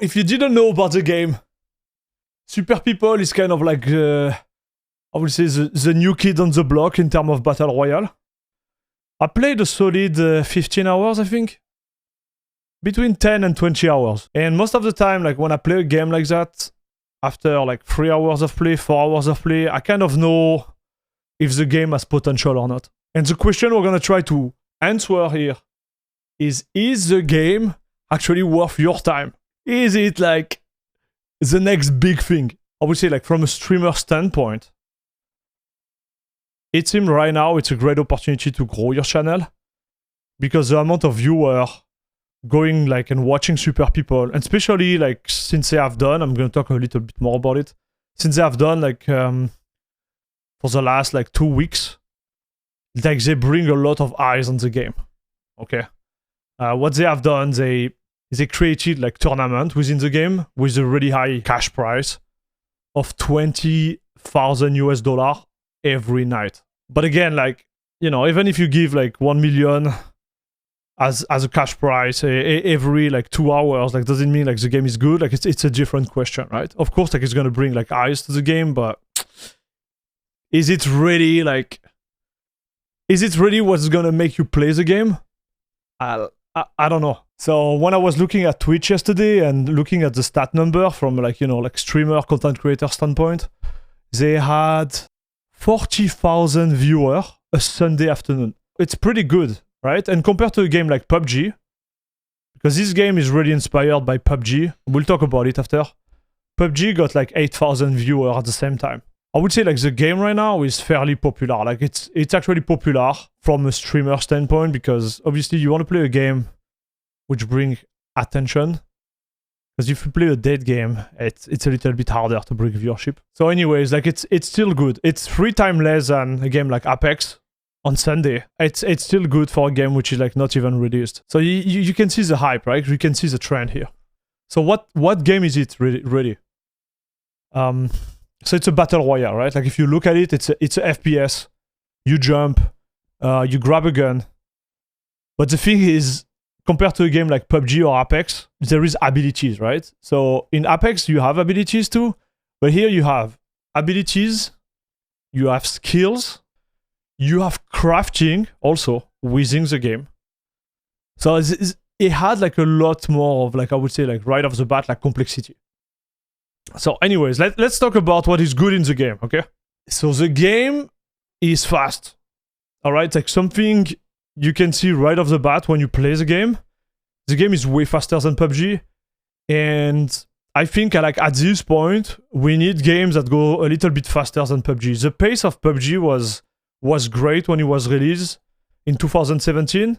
If you didn't know about the game, Super People is kind of like, I would say, the new kid on the block in terms of Battle Royale. I played a solid 15 hours, I think. Between 10 and 20 hours. And most of the time, like when I play a game like that, after like 3 hours of play, 4 hours of play, I kind of know if the game has potential or not. And the question we're gonna try to answer here is the game actually worth your time? Is it like the next big thing? I would say like from a streamer standpoint, it seems right now it's a great opportunity to grow your channel because the amount of viewers going like and watching Super People, and especially like since they have done, I'm gonna talk a little bit more about it, since they have done like for the last like 2 weeks, like they bring a lot of eyes on the game. Okay, what they have done, they created like tournament within the game with a really high cash price of $20,000 every night. But again, like, you know, even if you give like 1 million as a cash price every like 2 hours, like doesn't mean like the game is good. Like it's a different question, right? Of course, like it's gonna bring like eyes to the game, but is it really what's gonna make you play the game? I don't know. So when I was looking at Twitch yesterday and looking at the stat number from like, you know, like streamer content creator standpoint, they had 40,000 viewers a Sunday afternoon. It's pretty good, right? And compared to a game like PUBG, because this game is really inspired by PUBG, we'll talk about it after. PUBG got like 8,000 viewers at the same time. I would say like the game right now is fairly popular. Like it's actually popular from a streamer standpoint because obviously you want to play a game which bring attention. Because if you play a dead game, it's a little bit harder to bring viewership. So anyways, like it's still good. It's 3 times less than a game like Apex on Sunday. It's still good for a game which is like not even released. So you can see the hype, right? You can see the trend here. So what game is it really? So it's a battle royale, right? Like if you look at it, it's a FPS. You jump, you grab a gun. But the thing is, compared to a game like PUBG or Apex, there is abilities, right? So in Apex, you have abilities too. But here you have abilities, you have skills, you have crafting also within the game. So it had like a lot more of like, I would say like right off the bat, like complexity. So anyways, let's talk about what is good in the game, okay? So the game is fast, all right? Like something you can see right off the bat when you play the game. The game is way faster than PUBG. And I think like at this point, we need games that go a little bit faster than PUBG. The pace of PUBG was great when it was released in 2017.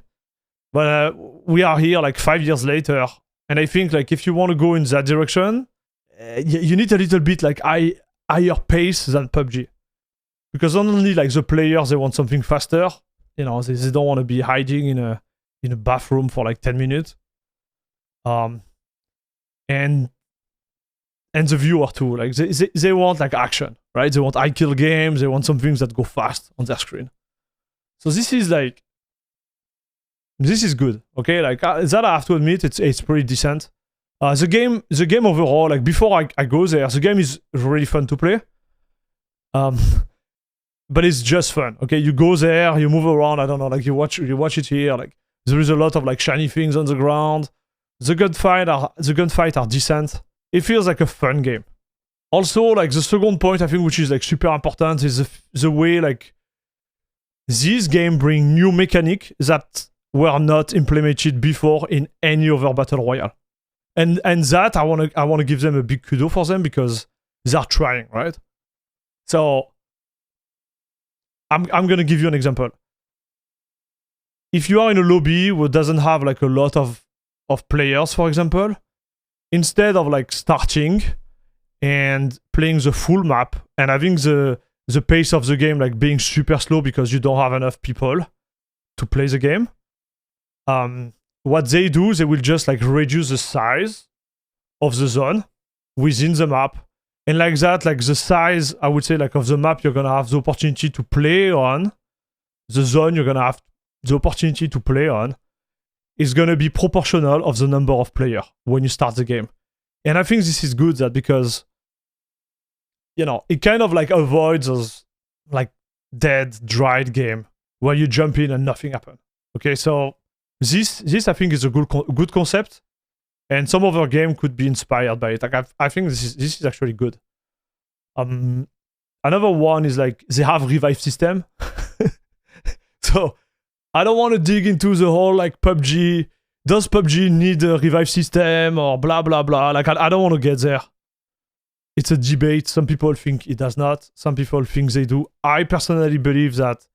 But we are here like 5 years later. And I think like if you want to go in that direction, you need a little bit like higher pace than PUBG. Because not only like the players, they want something faster. You know, they don't want to be hiding in a bathroom for like 10 minutes. And the viewer too. Like they want like action, right? They want high kill games. They want some things that go fast on their screen. So this is good. Okay, like that I have to admit, it's pretty decent. The game overall, like before I go there, the game is really fun to play. But it's just fun. Okay, you go there, you move around. I don't know, like you watch it here. Like there is a lot of like shiny things on the ground. The gunfight are decent. It feels like a fun game. Also, like the second point I think, which is like super important, is the way like this game bring new mechanic that were not implemented before in any other battle royale. And that I wanna give them a big kudo for them because they're trying, right? So I'm gonna give you an example. If you are in a lobby where doesn't have like a lot of players, for example, instead of like starting and playing the full map and having the pace of the game like being super slow because you don't have enough people to play the game, what they do, they will just like reduce the size of the zone within the map. And like that, like the size, I would say, like of the map you're gonna have the opportunity to play on, the zone you're gonna have the opportunity to play on, is gonna be proportional of the number of players when you start the game. And I think this is good that because, you know, it kind of like avoids those like dead, dried game where you jump in and nothing happens. Okay, so this I think is a good concept, and some other game could be inspired by it. Like I think this is actually good. Another one is like they have revive system. So I don't want to dig into the whole like PUBG. Does PUBG need a revive system or blah blah blah? Like I don't want to get there. It's a debate. Some people think it does not. Some people think they do. I personally believe that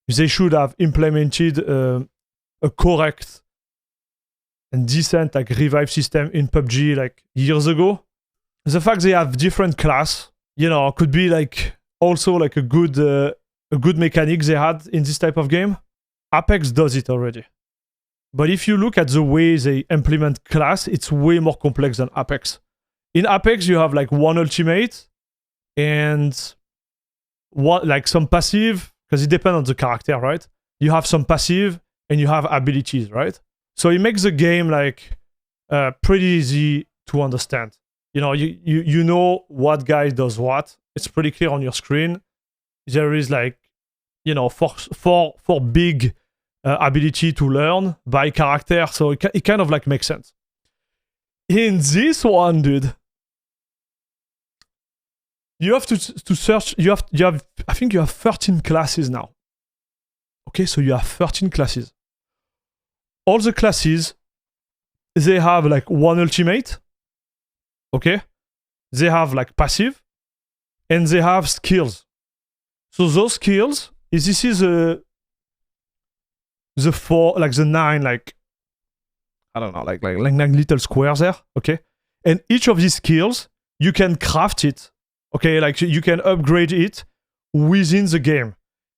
they should have implemented a correct and decent like revive system in PUBG like years ago. The fact they have different class, you know, could be like also like a good mechanic they had in this type of game. Apex does it already. But if you look at the way they implement class, it's way more complex than Apex. In Apex, you have like one ultimate and what like some passive, because it depends on the character, right? You have some passive and you have abilities, right? So it makes the game like pretty easy to understand. You know, you know what guy does what. It's pretty clear on your screen. There is like, you know, four big ability to learn by character, so it kind of like makes sense. In this one, dude, you have to search. You have. I think you have 13 classes now. Okay, so you have 13 classes. All the classes, they have like one ultimate. Okay, they have like passive, and they have skills. So those skills this is the 4, like the 9, like I don't know, like 9 little squares there. Okay, and each of these skills you can craft it. Okay, like you can upgrade it within the game,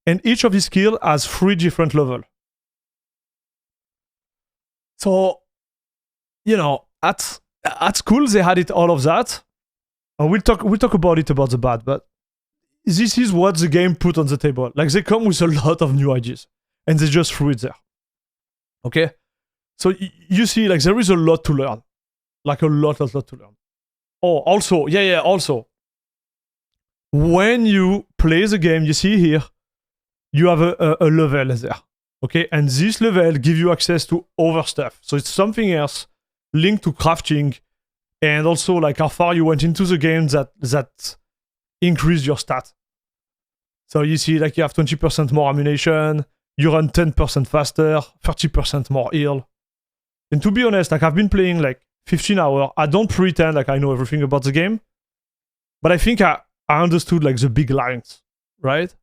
and each of these skills has 3 different levels. So, you know, at school they had it, all of that, and we'll talk about it about the bad, but this is what the game put on the table. Like they come with a lot of new ideas, and they just threw it there. Okay, so you see, like there is a lot to learn, like a lot to learn. Oh, also, also, when you play the game, you see here, you have a level there. Okay, and this level gives you access to other stuff. So it's something else linked to crafting, and also like how far you went into the game that increase your stat. So you see, like you have 20% more ammunition, you run 10% faster, 30% more heal. And to be honest, like I've been playing like 15 hours. I don't pretend like I know everything about the game, but I think I understood like the big lines, right?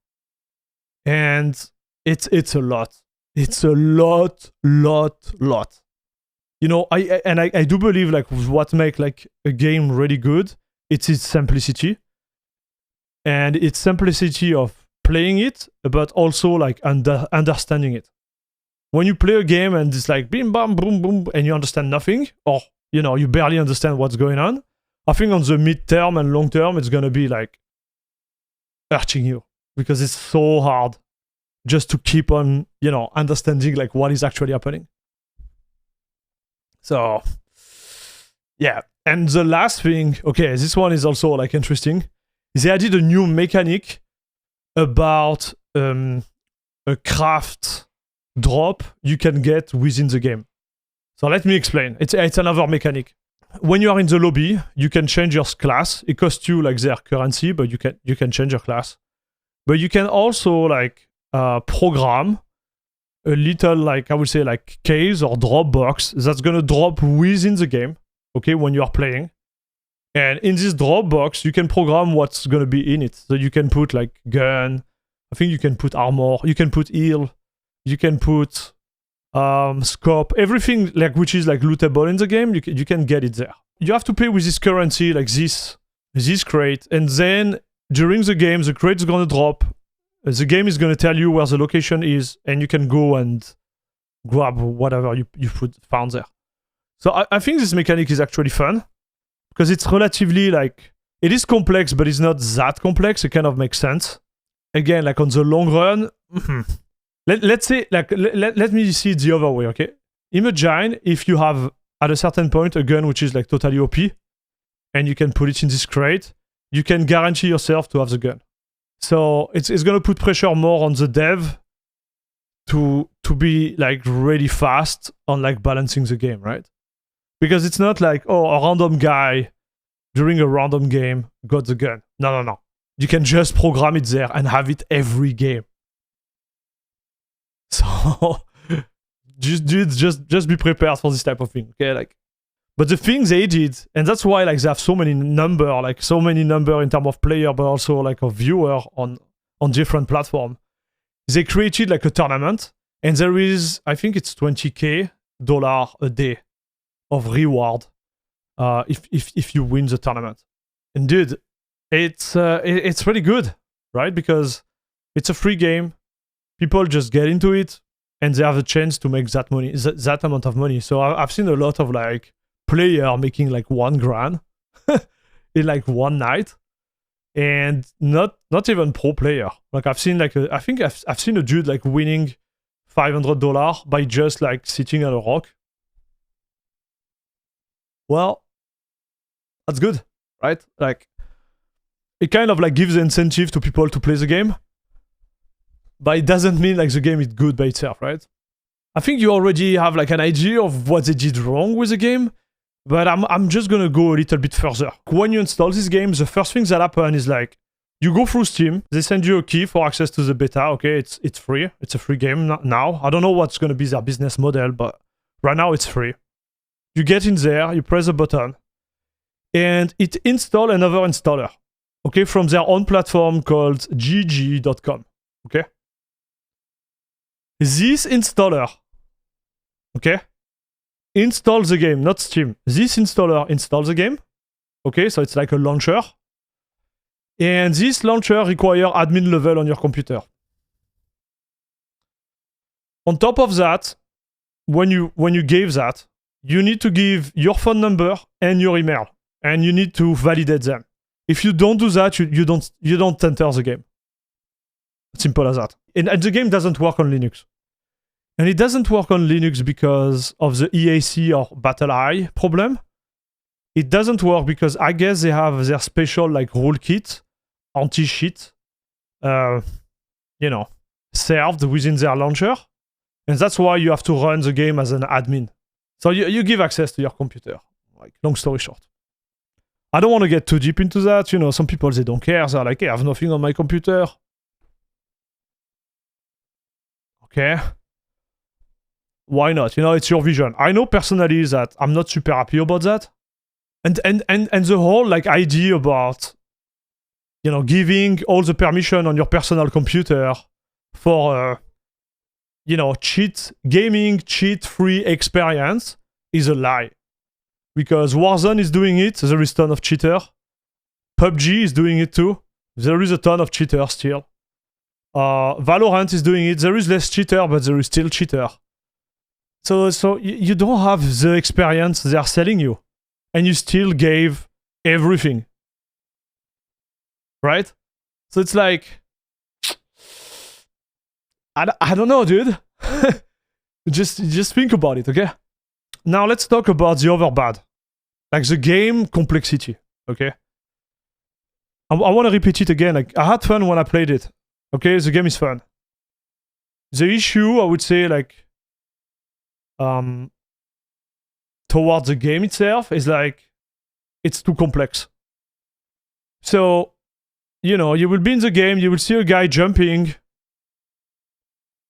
And it's a lot. It's a lot. You know, I do believe like what makes like a game really good, it's its simplicity. And it's simplicity of playing it, but also like understanding it. When you play a game and it's like bim bam boom boom and you understand nothing, or you know, you barely understand what's going on, I think on the mid-term and long-term it's gonna be like hurting you, because it's so hard just to keep on, you know, understanding like what is actually happening. So yeah. And the last thing, okay, this one is also like interesting. They added a new mechanic about a craft drop you can get within the game. So let me explain. It's another mechanic. When you are in the lobby, you can change your class. It costs you like their currency, but you can change your class. But you can also like program a little, like I would say, like case or drop box that's gonna drop within the game. Okay, when you are playing. And in this drop box, you can program what's gonna be in it. So you can put like gun, I think you can put armor, you can put heal, you can put scope, everything like which is like lootable in the game, you can get it there. You have to pay with this currency, like this crate, and then during the game, the crate is gonna drop. The game is gonna tell you where the location is, and you can go and grab whatever you found there. So I think this mechanic is actually fun, because it's relatively like, it is complex, but it's not that complex. It kind of makes sense. Again, like on the long run, let's say, like, let me see it the other way, okay? Imagine if you have, at a certain point, a gun which is like totally OP, and you can put it in this crate, you can guarantee yourself to have the gun. So it's going to put pressure more on the dev to be like really fast on like balancing the game, right? Because it's not like, oh, a random guy during a random game got the gun. No. You can just program it there and have it every game. So just be prepared for this type of thing, okay? Like, but the thing they did, and that's why like they have so many number in terms of player, but also like of viewer on different platforms. They created like a tournament, and there is, I think it's $20K a day of reward if you win the tournament. And dude, it's really good, right? Because it's a free game. People just get into it, and they have a chance to make that money, that amount of money. So I've seen a lot of like player making like $1,000 in like one night, and not even pro player. Like I've seen like I think I've seen a dude like winning $500 by just like sitting on a rock. Well, that's good, right? Like it kind of like gives the incentive to people to play the game, but it doesn't mean like the game is good by itself, right? I think you already have like an idea of what they did wrong with the game, but I'm just gonna go a little bit further. When you install this game, the first thing that happen is like you go through Steam, they send you a key for access to the beta. Okay, it's free. It's a free game now. I don't know what's gonna be their business model, but right now it's free. You get in there, you press a button, and it installs another installer, okay, from their own platform called gg.com, okay? This installer, okay, installs the game, not Steam. This installer installs the game, okay, so it's like a launcher. And this launcher requires admin level on your computer. On top of that, when you gave that, you need to give your phone number and your email, and you need to validate them. If you don't do that, you don't enter the game. Simple as that. And the game doesn't work on Linux. And it doesn't work on Linux because of the EAC or BattleEye problem. It doesn't work because I guess they have their special like rule kit, anti-cheat, served within their launcher. And that's why you have to run the game as an admin. So you give access to your computer. Like, long story short. I don't want to get too deep into that. You know, some people, they don't care. They're like, hey, I have nothing on my computer. Okay. Why not? You know, it's your vision. I know personally that I'm not super happy about that. And the whole like idea about, you know, giving all the permission on your personal computer for, cheat-free experience is a lie. Because Warzone is doing it, there is a ton of cheater. PUBG is doing it too. There is a ton of cheater still. Valorant is doing it. There is less cheater, but there is still cheater. So you don't have the experience they're selling you. And you still gave everything. Right? So it's like, I don't know, dude. just think about it, okay? Now let's talk about the other bad. Like the game complexity, okay? I want to repeat it again. Like, I had fun when I played it. Okay, the game is fun. The issue, I would say, like, towards the game itself is like, it's too complex. So, you know, you will be in the game, you will see a guy jumping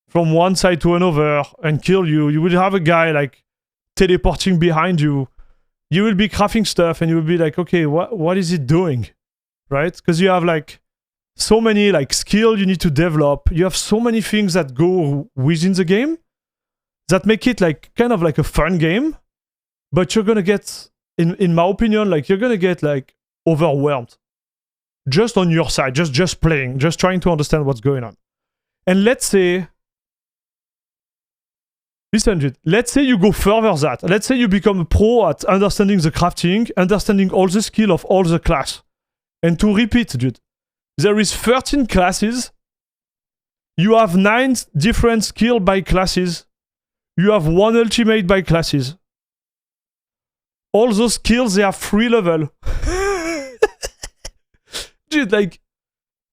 from one side to another and kill you. You will have a guy like teleporting behind you. You will be crafting stuff and you will be like, okay, what is it doing? Right? Because you have like so many like skill you need to develop. You have so many things that go within the game that make it like kind of like a fun game. But you're gonna get, in my opinion, like you're gonna get like overwhelmed. Just on your side, just playing, just trying to understand what's going on. And let's say, listen, dude, let's say you go further that. Let's say you become a pro at understanding the crafting, understanding all the skill of all the class. And to repeat, dude, there is 13 classes. You have 9 different skill by classes. You have 1 ultimate by classes. All those skills, they have 3 level. Dude, like,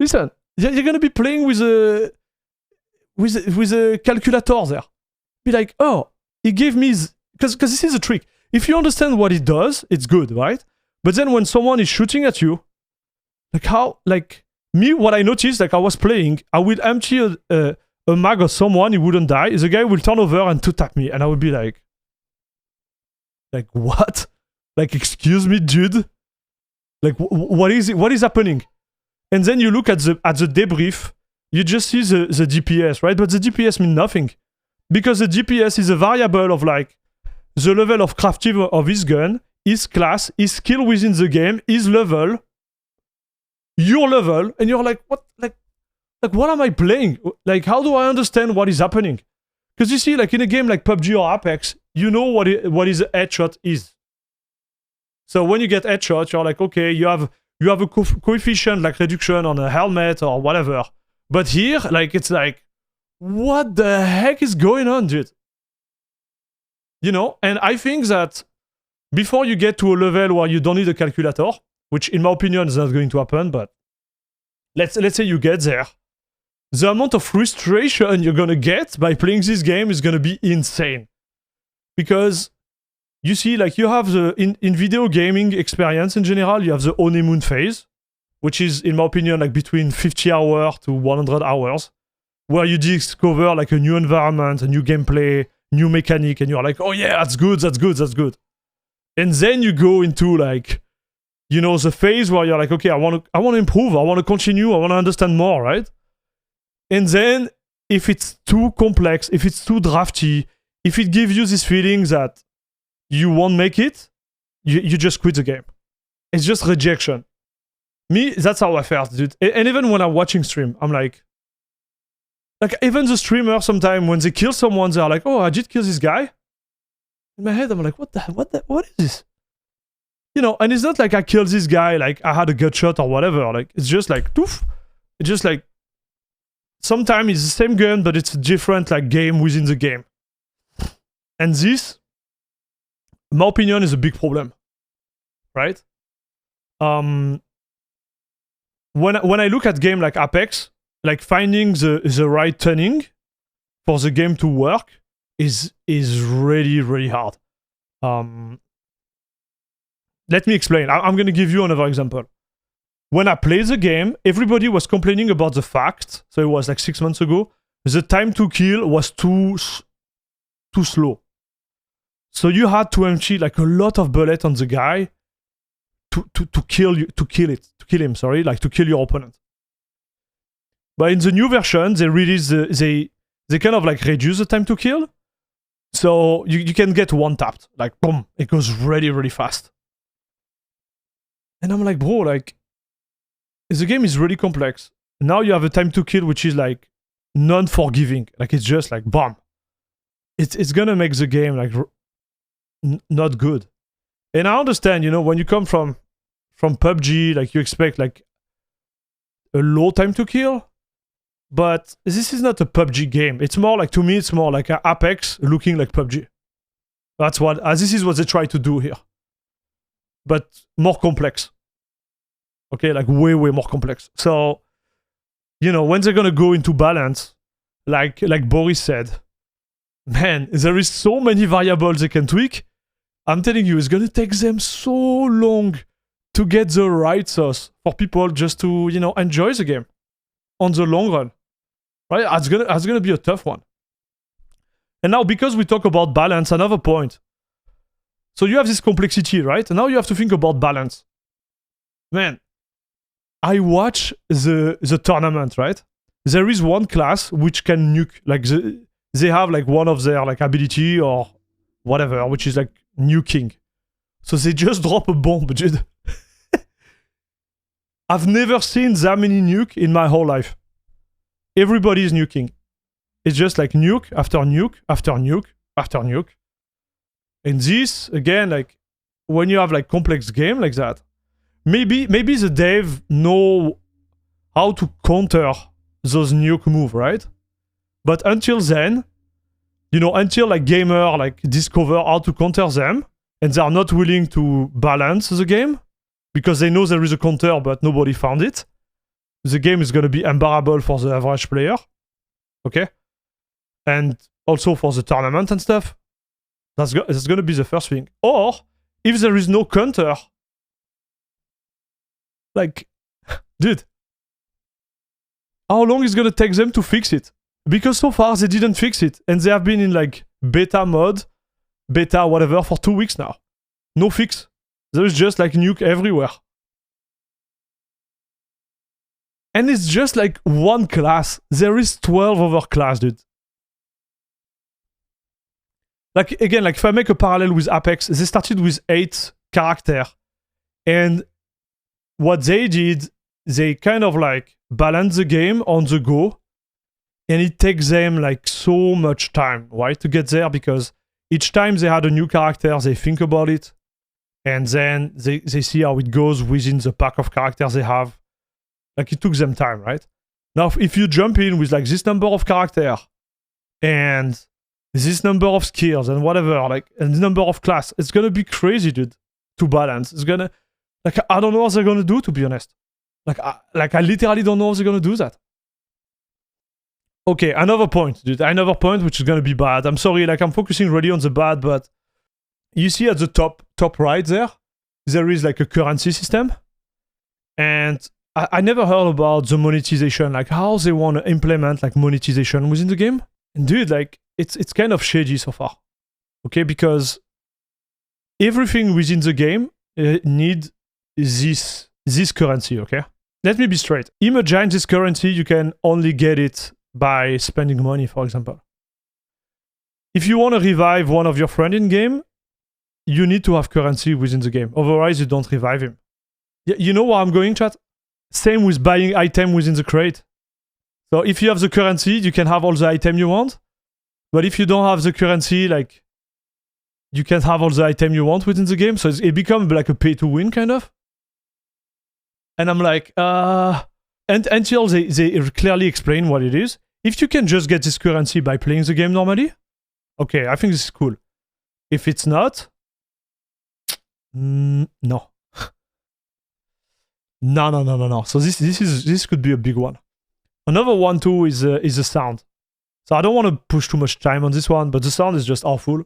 listen, you're gonna be playing with a calculator there. Be like, oh, he gave me, because this is a trick. If you understand what it does, it's good, right? But then when someone is shooting at you, what I noticed, like I was playing, I will empty a mag of someone, he wouldn't die. The guy will turn over and tap me, and I would be like what? Like, excuse me, dude. Like, what is it? What is happening? And then you look at the debrief, you just see the DPS, right? But the DPS mean nothing, because the DPS is a variable of like the level of crafting of his gun, his class, his skill within the game, his level, your level, and you're like, what? Like what am I playing? Like, how do I understand what is happening? Because you see, like in a game like PUBG or Apex, you know what is a headshot is. So when you get headshot, you're like, okay, you have a coefficient like reduction on a helmet or whatever. But here, like, it's like, what the heck is going on, dude? You know, and I think that before you get to a level where you don't need a calculator, which in my opinion is not going to happen, but let's say you get there, the amount of frustration you're gonna get by playing this game is gonna be insane. Because you see, like, you have in video gaming experience in general, you have the honeymoon phase, which is, in my opinion, like between 50 hours to 100 hours, where you discover like a new environment, a new gameplay, new mechanic, and you're like, oh yeah, that's good. And then you go into like, you know, the phase where you're like, okay, I want to improve, I want to continue, I want to understand more, right? And then if it's too complex, if it's too drafty, if it gives you this feeling that you won't make it, you just quit the game. It's just rejection. Me, that's how I felt, dude. And even when I'm watching stream, I'm like even the streamer sometimes when they kill someone, they're like, oh, I did kill this guy. In my head, I'm like, what is this? You know, and it's not like I killed this guy, like I had a gut shot or whatever. Like, it's just like, poof. It's just like, sometimes it's the same gun, but it's a different like game within the game. And this, in my opinion, is a big problem, right? When I look at game like Apex, like finding the right tuning for the game to work is really, really hard. Let me explain. I'm going to give you another example. When I played the game, everybody was complaining about the fact, so it was like 6 months ago, the time to kill was too slow. So you had to empty like a lot of bullets on the guy to kill him, like to kill your opponent. But in the new version, they release they kind of like reduce the time to kill. So you can get one tapped, like boom, it goes really, really fast. And I'm like, bro, like, the game is really complex. Now you have a time to kill which is like non-forgiving. Like, it's just like bomb. It's gonna make the game like not good. And I understand, you know, when you come from PUBG, like you expect like a low time to kill, but this is not a PUBG game. It's more like, to me, it's more like an Apex looking like PUBG. That's what this is what they try to do here, but more complex. Okay, like way more complex. So, you know, when they're gonna go into balance, like Boris said, man, there is so many variables they can tweak. I'm telling you, it's gonna take them so long to get the right sauce for people just to, you know, enjoy the game on the long run, right? That's gonna be a tough one. And now, because we talk about balance, another point. So you have this complexity, right? And now you have to think about balance. Man, I watch the tournament, right? There is one class which can nuke, like they have like one of their like ability or whatever, which is like nuking. So they just drop a bomb, dude. I've never seen that many nuke in my whole life. Everybody is nuking. It's just like nuke after nuke after nuke after nuke. And this, again, like when you have like complex game like that, maybe the dev know how to counter those nuke move, right? But until then, you know, until like gamer like discover how to counter them, and they are not willing to balance the game, because they know there is a counter, but nobody found it. The game is going to be unbearable for the average player. Okay? And also for the tournament and stuff. That's going to be the first thing. Or, if there is no counter, like, dude, how long is it going to take them to fix it? Because so far, they didn't fix it. And they have been in, like, beta mode, beta whatever, for 2 weeks now. No fix. There is just, like, nuke everywhere. And it's just, like, one class. There is 12 other class, dude. Like, again, like, if I make a parallel with Apex, they started with 8 characters. And what they did, they kind of, like, balance the game on the go. And it takes them, like, so much time, right, to get there, because each time they had a new character, they think about it. And then they see how it goes within the pack of characters they have. Like, it took them time, right? Now, if you jump in with, like, this number of characters and this number of skills and whatever, like, and the number of class, it's gonna be crazy, dude, to balance. It's gonna, like, I don't know what they're gonna do, to be honest. Like, I literally don't know how they're gonna do that. Okay, another point, dude. Another point which is gonna be bad. I'm sorry, like, I'm focusing really on the bad, but you see at the top right there is, like, a currency system. And I never heard about the monetization, like, how they want to implement, like, monetization within the game. And dude, like, it's kind of shady so far. Okay, because everything within the game need this currency, okay? Let me be straight. Imagine this currency, you can only get it by spending money, for example. If you want to revive one of your friends in game, you need to have currency within the game. Otherwise, you don't revive him. You know where I'm going, chat? Same with buying item within the crate. So if you have the currency, you can have all the item you want. But if you don't have the currency, like, you can't have all the item you want within the game. So it becomes like a pay to win kind of. And I'm like, and until they clearly explain what it is. If you can just get this currency by playing the game normally, okay, I think this is cool. If it's not, no. No. So this could be a big one. Another one too is the sound. So I don't want to push too much time on this one, but the sound is just awful.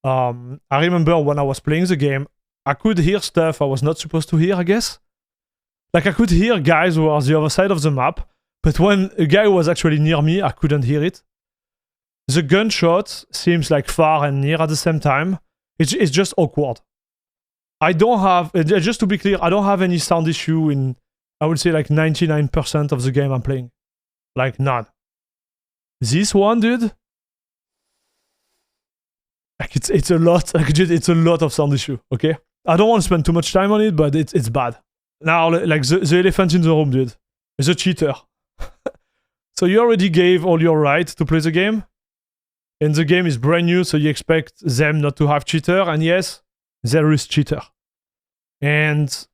I remember when I was playing the game, I could hear stuff I was not supposed to hear, I guess. Like, I could hear guys who are on the other side of the map, but when a guy was actually near me, I couldn't hear it. The gunshot seems like far and near at the same time. It's just awkward. I don't have, just to be clear, I don't have any sound issue in, I would say, like 99% of the game I'm playing. Like, none. This one, dude, like, it's a lot, like, it's a lot of sound issue, okay? I don't want to spend too much time on it, but it's bad. Now, like, the elephant in the room, dude, is a cheater. So you already gave all your right to play the game, and the game is brand new, so you expect them not to have cheater, and yes, there is cheater. And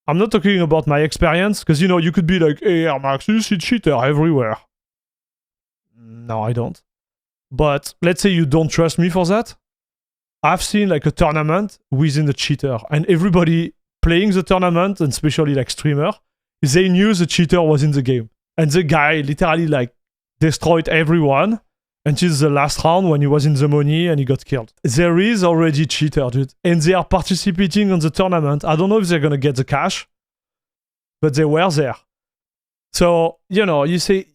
I'm not talking about my experience, because, you know, you could be like, hey, Max, you see cheater everywhere. No, I don't. But let's say you don't trust me for that. I've seen, like, a tournament within a cheater, and everybody playing the tournament, and especially, like, streamer, they knew the cheater was in the game. And the guy literally, like, destroyed everyone until the last round when he was in the money and he got killed. There is already cheater, dude. And they are participating on the tournament. I don't know if they're gonna get the cash, but they were there. So, you know, you say,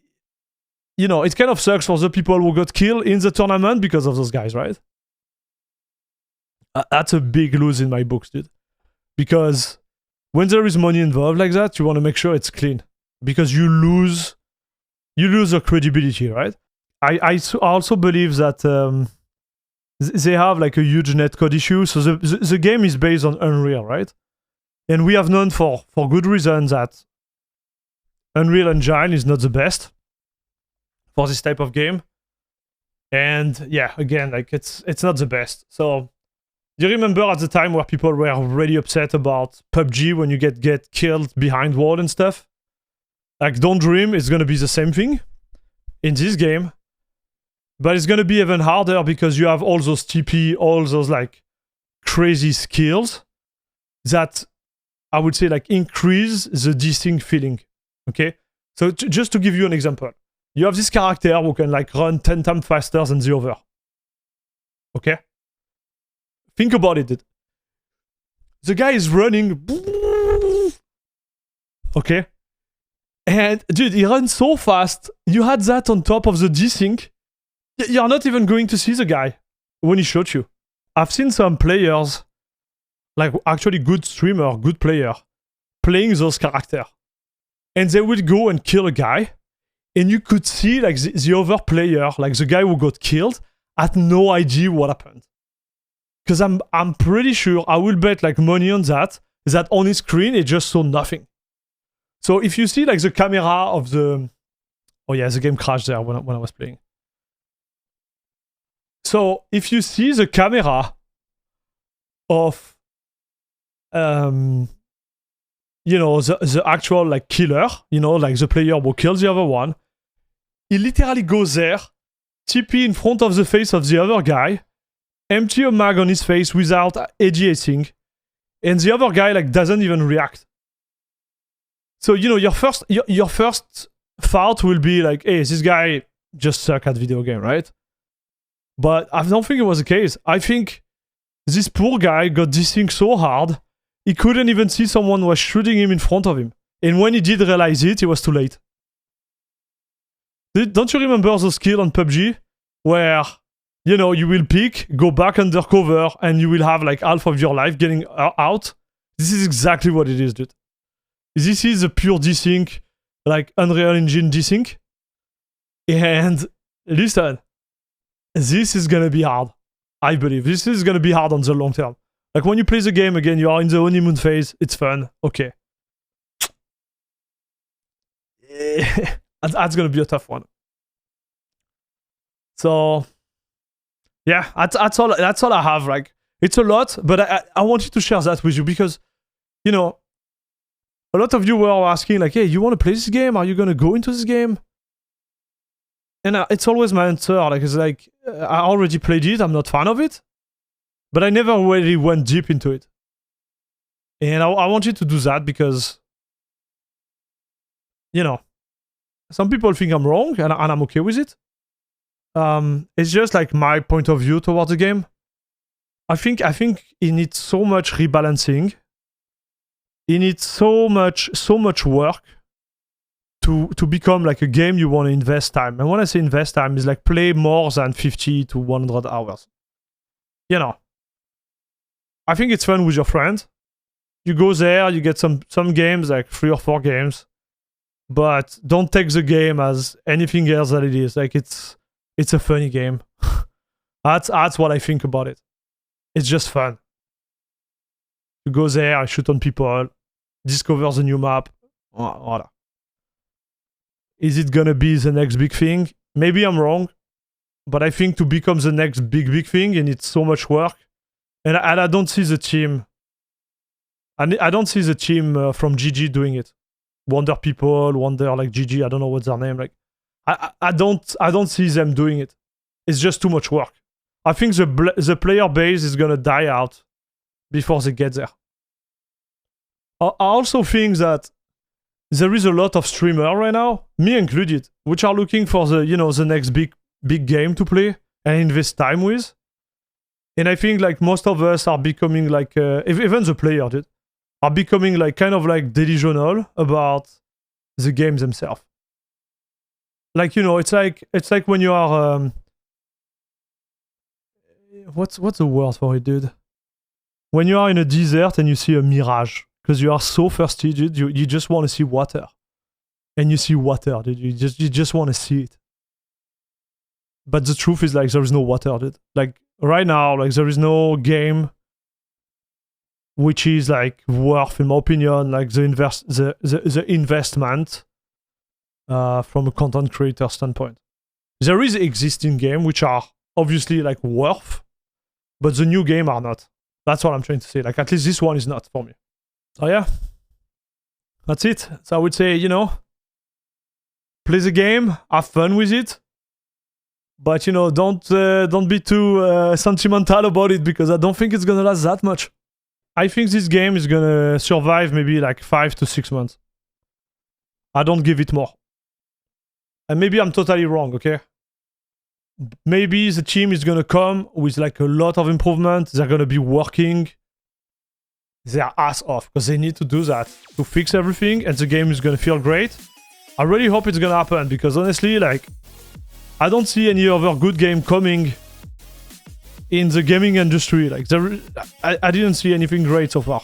you know, it kind of sucks for the people who got killed in the tournament because of those guys, right? That's a big lose in my books, dude. Because when there is money involved like that, you want to make sure it's clean. Because you lose the credibility, right? I also believe that they have, like, a huge netcode issue. So the game is based on Unreal, right? And we have known for good reason that Unreal Engine is not the best for this type of game. And yeah, again, like, it's not the best. So do you remember at the time where people were really upset about PUBG when you get killed behind wall and stuff? Like, don't dream it's gonna be the same thing in this game. But it's gonna be even harder because you have all those TP, all those, like, crazy skills that I would say, like, increase the desync feeling. Okay? So just to give you an example, you have this character who can, like, run 10 times faster than the other. Okay? Think about it, dude. The guy is running. Okay? And, dude, he runs so fast. You had that on top of the desync. You're not even going to see the guy when he shot you. I've seen some players, like actually good streamer, good player, playing those characters. And they would go and kill a guy. And you could see like the other player, like the guy who got killed, had no idea what happened. Because I'm pretty sure, I will bet like money on that on his screen, it just saw nothing. So if you see like the camera of the... Oh yeah, the game crashed there when I was playing. So if you see the camera of, you know, the actual like killer, you know, like the player who kills the other one, he literally goes there, TP in front of the face of the other guy, empty a mag on his face without AGSing, and the other guy like doesn't even react. So, you know, your first thought will be like, hey, this guy just suck at video game, right? But I don't think it was the case. I think this poor guy got this thing so hard, he couldn't even see someone was shooting him in front of him. And when he did realize it was too late. Don't you remember those skills on PUBG? Where, you know, you will peek, go back undercover, and you will have like half of your life getting out? This is exactly what it is, dude. This is a pure desync, like Unreal Engine desync. And listen, this is gonna be hard. I believe this is gonna be hard on the long term. Like when you play the game again, you are in the honeymoon phase. It's fun. Okay. That's gonna be a tough one. So yeah, that's all I have. Like it's a lot, but I wanted to share that with you because, you know, a lot of you were asking like, hey, you want to play this game? Are you gonna go into this game? And it's always my answer. Like it's like I already played it. I'm not fan of it, but I never really went deep into it. And I wanted to do that because, you know, some people think I'm wrong, and I'm okay with it. It's just like my point of view towards the game. I think it needs so much rebalancing. It needs so much work to become like a game you want to invest time. And when I say invest time, it's like play more than 50 to 100 hours. You know, I think it's fun with your friend. You go there, you get some games, like 3 or 4 games, but don't take the game as anything else that it is. Like it's a funny game. That's what I think about it. It's just fun. You go there, I shoot on people, discover the new map. Voila. Is it gonna be the next big thing? Maybe I'm wrong, but I think to become the next big thing, it needs so much work. And I don't see the team. I don't see the team from GG doing it. Wonder People, Wonder like GG, I don't know what's their name. Like, I don't see them doing it. It's just too much work. I think the player base is gonna die out before they get there. I also think that there is a lot of streamers right now, me included, which are looking for the, you know, the next big game to play and invest time with. And I think like most of us are becoming like, even the player did, are becoming like kind of like delusional about the games themselves. Like, you know, it's like when you are what's the word for it, dude? When you are in a desert and you see a mirage, because you are so thirsty, dude, you just want to see water. And you see water, dude. You just want to see it. But the truth is like there is no water, dude. Like right now, like there is no game which is like worth, in my opinion, like the investment from a content creator standpoint. There is existing game which are obviously like worth, but the new game are not. That's what I'm trying to say. Like at least this one is not for me. So yeah, that's it. So I would say, you know, play the game, have fun with it, but you know, don't be too sentimental about it because I don't think it's gonna last that much. I think this game is gonna survive maybe like 5 to 6 months. I don't give it more. And maybe I'm totally wrong, okay? Maybe the team is gonna come with like a lot of improvement. They're gonna be working their ass off because they need to do that to fix everything, and the game is gonna feel great. I really hope it's gonna happen because honestly, like, I don't see any other good game coming in the gaming industry. Like, I didn't see anything great so far.